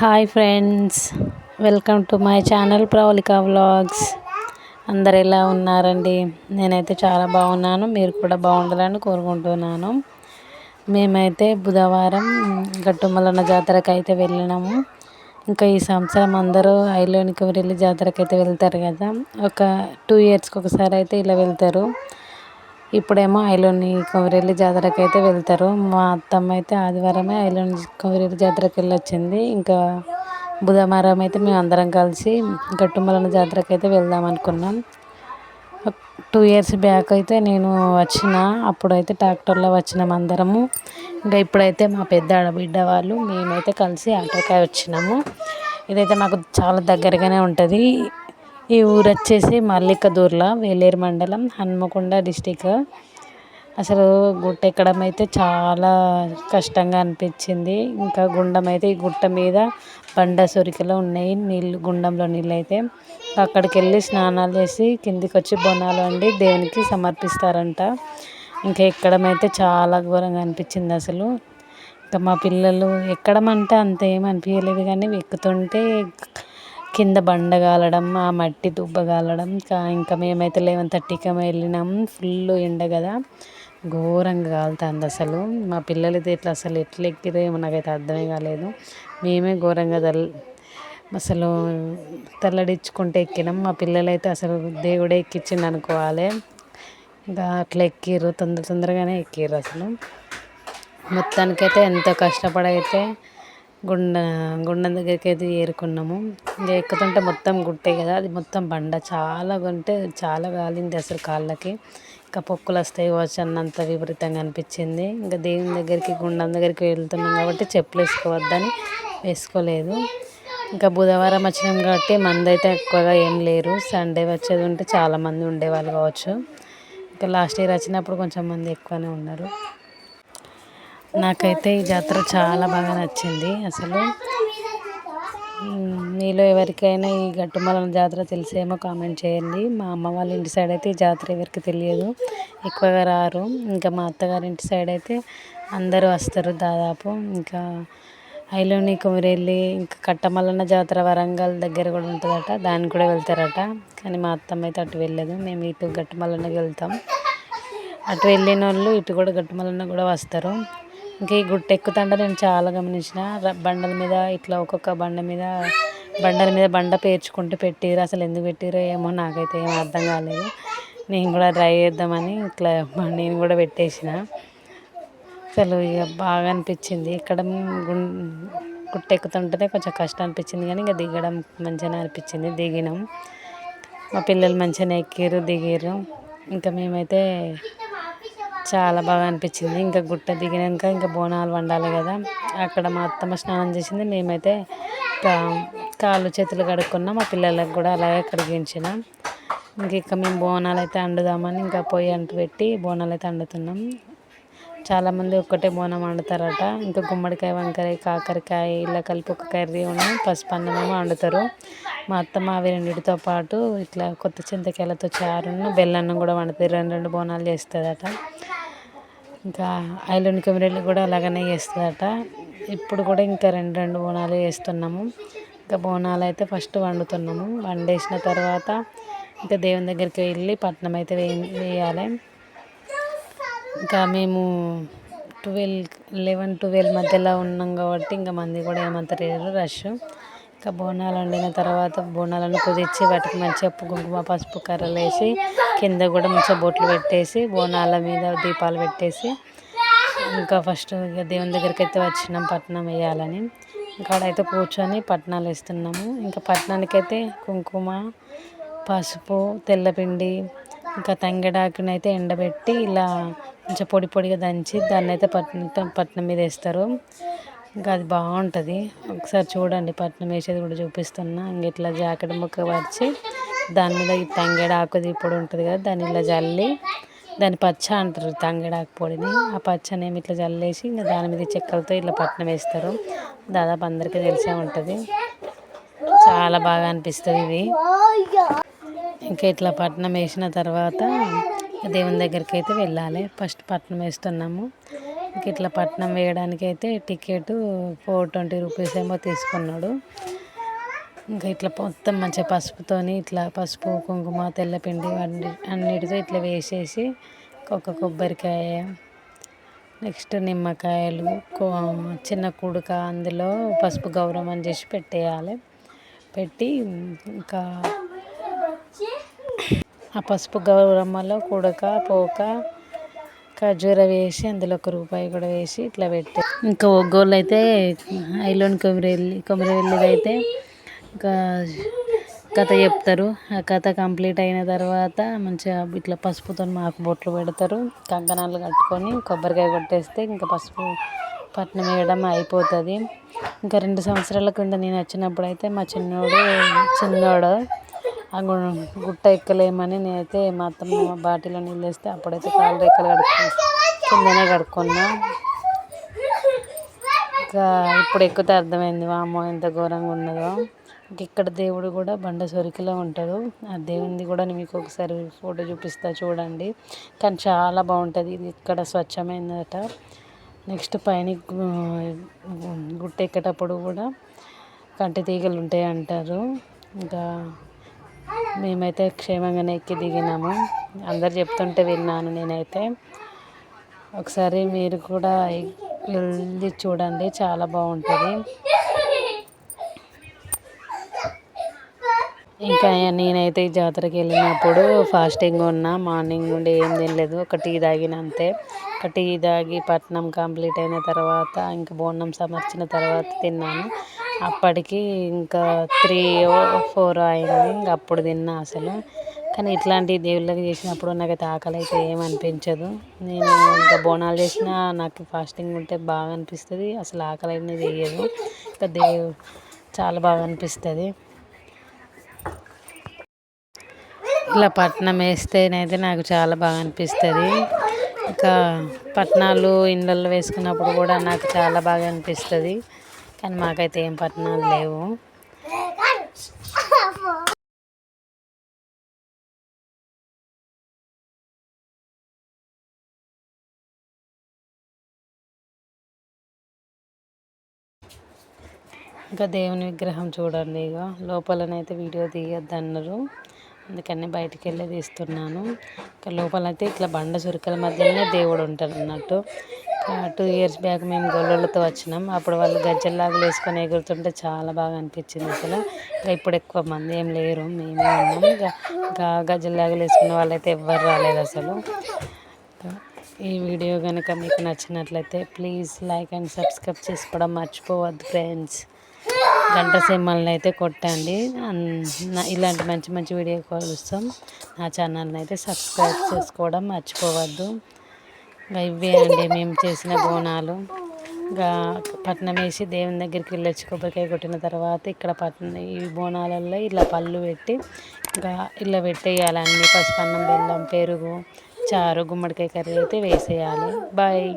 Hi friends, welcome to my channel Pravalika vlogs. అందరు ఎలా ఉన్నారండి? నేనైతే చాలా బాగున్నాను. మీరు కూడా బాగుండాలని కోరుకుంటున్నాను. మేమైతే బుధవారం గట్టుమల్లన్న జాతరకు అయితే వెళ్ళినాము. ఇంకా ఈ సంవత్సరం అందరూ ఐలోనికి వెళ్ళి జాతరకు అయితే వెళ్తారు కదా, ఒక 2 ఇయర్స్కి ఒకసారి అయితే ఇలా వెళ్తారు. ఇప్పుడేమో ఐలోని కొమరెల్లి జాతరకు అయితే వెళ్తారు. మా అత్తమ్మ అయితే ఆదివారమే ఐలోని కొమరెల్లి జాతరకు వెళ్ళొచ్చింది. ఇంకా బుధవారం అయితే మేము అందరం కలిసి గట్టుమల్లన్న జాతరకు అయితే వెళ్దాం అనుకున్నాం. 2 ఇయర్స్ బ్యాక్ అయితే నేను వచ్చిన, అప్పుడైతే ట్రాక్టర్లో వచ్చినాం అందరము. ఇంకా ఇప్పుడైతే మా పెద్ద ఆడబిడ్డ వాళ్ళు మేమైతే కలిసి ఆటోకాయ వచ్చినాము. ఇదైతే నాకు చాలా దగ్గరగానే ఉంటుంది. ఈ ఊరు వచ్చేసి మల్లికదూర్ల, వేలేరు మండలం, హన్మకొండ డిస్టిక్. అసలు గుట్ట ఎక్కడం అయితే చాలా కష్టంగా అనిపించింది. ఇంకా గుండం అయితే ఈ గుట్ట మీద బండ సొరికలో ఉన్నాయి నీళ్ళు, గుండంలో నీళ్ళు అయితే. అక్కడికి వెళ్ళి స్నానాలు చేసి కిందికి వచ్చి బోనాలు వండి దేవునికి సమర్పిస్తారంట. ఇంకా ఎక్కడం అయితే చాలా ఘోరంగా అనిపించింది అసలు. ఇంకా మా పిల్లలు ఎక్కడం అంటే అంత ఏం అనిపించలేదు, కానీ ఎక్కుతుంటే కింద బండ కాలడం, ఆ మట్టి దుబ్బ కాలడం. ఇంకా మేమైతే 11:30కి వెళ్ళినాం. ఫుల్ ఎండ కదా, ఘోరంగా కాలుతుంది అసలు. మా పిల్లలైతే అసలు ఎట్లా ఎక్కిరో ఏమో నాకైతే అర్థమే కాలేదు. మేమే ఘోరంగా అసలు తల్లడించుకుంటే ఎక్కినాం. మా పిల్లలైతే అసలు దేవుడే ఎక్కించింది అనుకోవాలి. ఇంకా అట్లా ఎక్కిర్రు, తొందరగానే ఎక్కిర్రు అసలు. మొత్తానికైతే ఎంత కష్టపడైతే గుండం దగ్గరికి అయితే ఏరుకున్నాము. ఇంకా ఎక్కుతుంటే మొత్తం గుట్టే కదా, అది మొత్తం బండ, చాలా అంటే చాలా కాలింది అసలు కాళ్ళకి. ఇంకా పొక్కులు వస్తాయి కావచ్చు అన్నంత విపరీతంగా అనిపించింది. ఇంకా దేవుని దగ్గరికి, గుండం దగ్గరికి వెళ్తున్నాం కాబట్టి చెప్పులు వేసుకోవద్దని వేసుకోలేదు. ఇంకా బుధవారం వచ్చినాం కాబట్టి మంది అయితే ఎక్కువగా ఏం లేరు. సండే వచ్చేది ఉంటే చాలామంది ఉండేవాళ్ళు కావచ్చు. ఇంకా లాస్ట్ ఇయర్ వచ్చినప్పుడు కొంచెం మంది ఎక్కువనే ఉన్నారు. నాకైతే ఈ జాతర చాలా బాగా నచ్చింది అసలు. మీలో ఎవరికైనా ఈ గట్టుమల్లన్న జాతర తెలిసేమో కామెంట్ చేయండి. మా అమ్మ వాళ్ళ ఇంటి సైడ్ అయితే ఈ జాతర ఎవరికి తెలియదు, ఎక్కువగా రారు. ఇంకా మా అత్తగారి ఇంటి సైడ్ అయితే అందరూ వస్తారు దాదాపు. ఇంకా ఐలోని కొమరెల్లి, ఇంకా కట్టమల్లన్న జాతర వరంగల్ దగ్గర కూడా ఉంటుందట, దానికి కూడా వెళ్తారట. కానీ మా అత్తమ్మ అయితే అటు వెళ్ళదు. మేము ఇటు గట్టుమల్లన్నకి వెళ్తాం. అటు వెళ్ళిన వాళ్ళు ఇటు కూడా గట్టుమల్లన్న కూడా వస్తారు. ఇంకా ఈ గుట్ట ఎక్కుతుంటే నేను చాలా గమనించిన, బండల మీద ఇట్లా ఒక్కొక్క బండల మీద బండ పేర్చుకుంటూ పెట్టిర్రు. అసలు ఎందుకు పెట్టిర్రో ఏమో నాకైతే ఏం అర్థం కాలేదు. నేను కూడా ట్రై చేద్దామని ఇట్లా నేను కూడా పెట్టేసిన. అసలు ఇక బాగా అనిపించింది. ఎక్కడం గుట్ట ఎక్కుతుంటేనే కొంచెం కష్టం అనిపించింది, కానీ ఇంకా దిగడం మంచిగానే అనిపించింది. దిగినాం, మా పిల్లలు మంచిగానే ఎక్కిర్రు, దిగిర్రు. ఇంకా మేమైతే చాలా బాగా అనిపించింది. ఇంకా గుట్ట దిగినాక ఇంకా బోనాలు వండాలి కదా, అక్కడ మా అత్తమ్మ స్నానం చేసింది. మేమైతే కాళ్ళు చేతులు కడుక్కున్నాం. మా పిల్లలకు కూడా అలాగే కడిగించిన. ఇంకా మేము బోనాలు అయితే వండుదామని ఇంకా పొయ్యి అంటు పెట్టి బోనాలు అయితే వండుతున్నాం. చాలామంది ఒక్కటే బోనం వండుతారట. ఇంకా గుమ్మడికాయ, వంకాయ, కాకరకాయ ఇలా కలిపి ఒక కర్రీ పసుపు అన్నమేమో వండుతారు. మా అత్తమ్మ అవి రెండింటితో పాటు ఇట్లా కొత్త చింతకాయలతో చారును బెల్లన్నం కూడా వండుతుంది. 2 బోనాలు చేస్తుందట. ఇంకా ఐలోని కొమరెల్లి కూడా అలాగనే చేస్తుందట. ఇప్పుడు కూడా ఇంకా 2 బోనాలు చేస్తున్నాము. ఇంకా బోనాలు అయితే ఫస్ట్ వండుతున్నాము. వండేసిన తర్వాత ఇంకా దేవుని దగ్గరికి వెళ్ళి పట్నం అయితే వేయాలి. ఇంకా మేము 11-12 మధ్యలో ఉన్నాం కాబట్టి ఇంకా మంది కూడా ఏమంత లేరు, రష్. ఇంకా బోనాలు వండిన తర్వాత బోనాలను కుదిర్చి వాటికి మంచిగా కుంకుమ పసుపు కర్రలు వేసి కింద కూడా మంచిగా బొట్లు పెట్టేసి బోనాల మీద దీపాలు పెట్టేసి ఇంకా ఫస్ట్ ఇక దేవుని దగ్గరికి అయితే వచ్చినాం పట్నం వేయాలని. ఇంకాడైతే కూర్చొని పట్నాలు వేస్తున్నాము. ఇంకా పట్నానికైతే కుంకుమ, పసుపు, తెల్లపిండి, ఇంకా తంగెడాకుని అయితే ఎండబెట్టి ఇలా కొంచెం పొడి పొడిగా దంచి దాన్ని అయితే పట్నం మీద వేస్తారు. ఇంకా అది బాగుంటుంది. ఒకసారి చూడండి, పట్నం వేసేది కూడా చూపిస్తున్నా. ఇంక ఇట్లా జాకెట్ ముక్క పరిచి దాని మీద ఈ తంగేడాకుది పొడి ఉంటుంది కదా, దాన్ని ఇలా జల్లి, దాన్ని పచ్చ అంటారు తంగేడాకు పొడిని. ఆ పచ్చనేమి ఇట్లా జల్లేసి ఇంకా దాని మీద చెక్కలతో ఇట్లా పట్నం వేస్తారు. దాదాపు అందరికీ తెలిసే ఉంటుంది. చాలా బాగా అనిపిస్తుంది ఇది. ఇంకా ఇట్లా పట్నం వేసిన తర్వాత దేవుని దగ్గరికి అయితే వెళ్ళాలి. ఫస్ట్ పట్నం వేస్తున్నాము. ఇంక ఇట్లా పట్నం వేయడానికి అయితే టికెట్ 420 రూపీస్ ఏమో తీసుకున్నాడు. ఇంకా ఇట్లా మొత్తం మంచిగా పసుపుతోని ఇట్లా పసుపు కుంకుమ తెల్లపిండి అన్నిటితో ఇట్లా వేసేసి ఒక కొబ్బరికాయ, నెక్స్ట్ నిమ్మకాయలు, చిన్న కుడుక అందులో పసుపు గౌరవం చేసి పెట్టేయాలి. పెట్టి ఇంకా ఆ పసుపు గౌరమ్మలో కుడక పోక ఖర్జూర వేసి అందులో ₹1 కూడా వేసి ఇట్లా పెట్టి ఇంకా ఒగ్గోళ్ళు అయితే ఐలోని కొమరవెల్లిది అయితే ఇంకా కథ చెప్తారు. ఆ కథ కంప్లీట్ అయిన తర్వాత మంచిగా ఇట్లా పసుపుతో మాకు బొట్లు పెడతారు. కంకణాలు కట్టుకొని కొబ్బరికాయ కొట్టేస్తే ఇంకా పసుపు పట్నం వేయడం అయిపోతుంది. ఇంకా 2 సంవత్సరాల కింద నేను వచ్చినప్పుడు అయితే మా చిన్నోడు ఆ గుట్ట ఎక్కలేమని నేనైతే మా అత్తమ్మ బాటిలో నీళ్ళు వేస్తే అప్పుడైతే కాళ్ళు రెక్కలు కిందనే కడుక్కున్నా. ఇంకా ఇప్పుడు ఎక్కితే అర్థమైంది వామ్మో ఎంత ఘోరంగా ఉన్నదో. ఇక్కడ దేవుడు కూడా బండ సొరికిలో ఉంటాడు. ఆ దేవునిది కూడా మీకు ఒకసారి ఫోటో చూపిస్తా చూడండి. కానీ చాలా బాగుంటుంది. ఇది ఇక్కడ స్వచ్ఛమైనదట. నెక్స్ట్ పైన గుట్ట ఎక్కేటప్పుడు కూడా కంటి తీగలు ఉంటాయి అంటారు. ఇంకా మేమైతే క్షేమంగానే ఎక్కి దిగినాము. అందరు చెప్తుంటే విన్నాను నేనైతే. ఒకసారి మీరు కూడా వెళ్ళి చూడండి, చాలా బాగుంటుంది. ఇంకా నేనైతే ఈ జాతరకి వెళ్ళినప్పుడు ఫాస్టింగ్ ఉన్నా. మార్నింగ్ నుండి ఏం తినలేదు, ఒక టీ తాగిన అంతే. ఒక టీ తాగి పట్నం కంప్లీట్ అయిన తర్వాత ఇంకా బోనం సమర్చిన తర్వాత తిన్నాను. అప్పటికి ఇంకా 3-4 అయింది. ఇంకా అప్పుడు తిన్నా అసలు. కానీ ఇట్లాంటి దేవుళ్ళకి చేసినప్పుడు నాకైతే ఆకలి అయితే ఏమనిపించదు. నేను ఇంకా బోనాలు చేసినా నాకు ఫాస్టింగ్ ఉంటే బాగా అనిపిస్తుంది. అసలు ఆకలి అనేది వేయదు. ఇంకా చాలా బాగా అనిపిస్తుంది. ఇలా పట్నం వేస్తేనైతే నాకు చాలా బాగా అనిపిస్తుంది. ఇంకా పట్నాలు ఇళ్ళల్లో వేసుకున్నప్పుడు కూడా నాకు చాలా బాగా అనిపిస్తుంది. కానీ మాకైతే ఏం పట్నాలు లేవు. ఇంకా దేవుని విగ్రహం చూడండి. ఇక లోపలనైతే వీడియో తీయొద్దు అన్నారు, అందుకని బయటికి వెళ్ళి తీస్తున్నాను. ఇంకా లోపలైతే ఇట్లా బండ సురికల మధ్యలోనే దేవుడు ఉంటాడు అన్నట్టు. 2 years బ్యాక్ మేము గొల్లలతో వచ్చినాం. అప్పుడు వాళ్ళు గజ్జల్లాగులు వేసుకొని ఎగురుతుంటే చాలా బాగా అనిపించింది అసలు. ఇంకా ఇప్పుడు ఎక్కువ మంది ఏం లేరు, మేమే ఉన్నాం. ఇంకా గజ్జల్లాగులు వేసుకున్న వాళ్ళైతే ఎవ్వరు రాలేదు అసలు. ఈ వీడియో కనుక మీకు నచ్చినట్లయితే ప్లీజ్ లైక్ అండ్ సబ్స్క్రైబ్ చేసుకోవడం మర్చిపోవద్దు ఫ్రెండ్స్. గంట సింబల్ని అయితే కొట్టండి. ఇలాంటి మంచి మంచి వీడియో కోసం నా ఛానల్ని అయితే సబ్స్క్రైబ్ చేసుకోవడం మర్చిపోవద్దు. ఇంకా ఇవే అండి మేము చేసిన బోనాలు. ఇంకా పట్నం వేసి దేవుని దగ్గరికి వెళ్ళొచ్చి కొబ్బరికాయ కొట్టిన తర్వాత ఇక్కడ ఈ బోనాలలో ఇలా పళ్ళు పెట్టి ఇంకా ఇలా పెట్టేయాలి. అన్నీ పసుపన్నం, బెల్లం, పెరుగు, చారు, గుమ్మడికాయ కర్రీ అయితే వేసేయాలి. బాయ్.